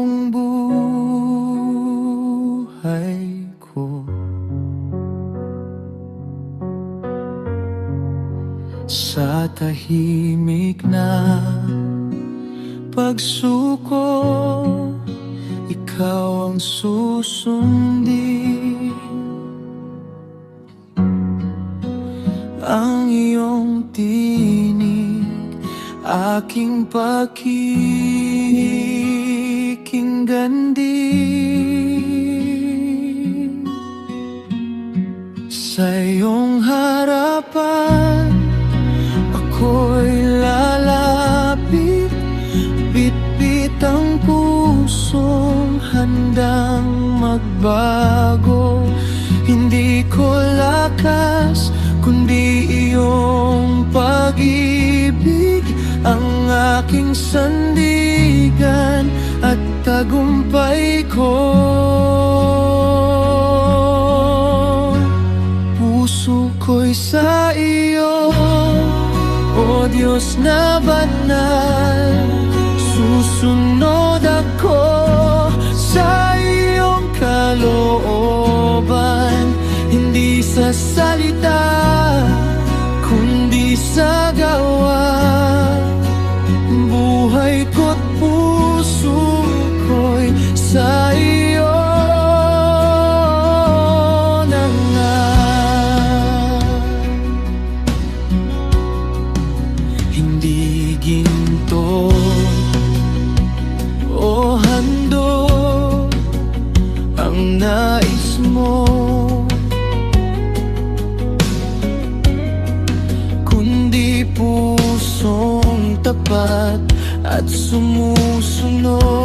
buong buhay ko. Sa tahimik na pagsuko, ikaw ang susundin. Ang iyong tinig aking pakikinggan din. Sa iyong harapan ako'y lalapit, bitbit ang pusong handang magbago. Hindi ko lakas kundi iyong pag-ibig, ang aking sandigan at tagumpay ko. Puso ko'y sa iyo, o Diyos na banal. Susunod ako sa iyong kalooban, hindi sa salita kundi sa gawa. Buhay ko't puso ko'y sa iyo na nga. Hindi ginto o handog ang nais mo, pusong tapat at sumusunod.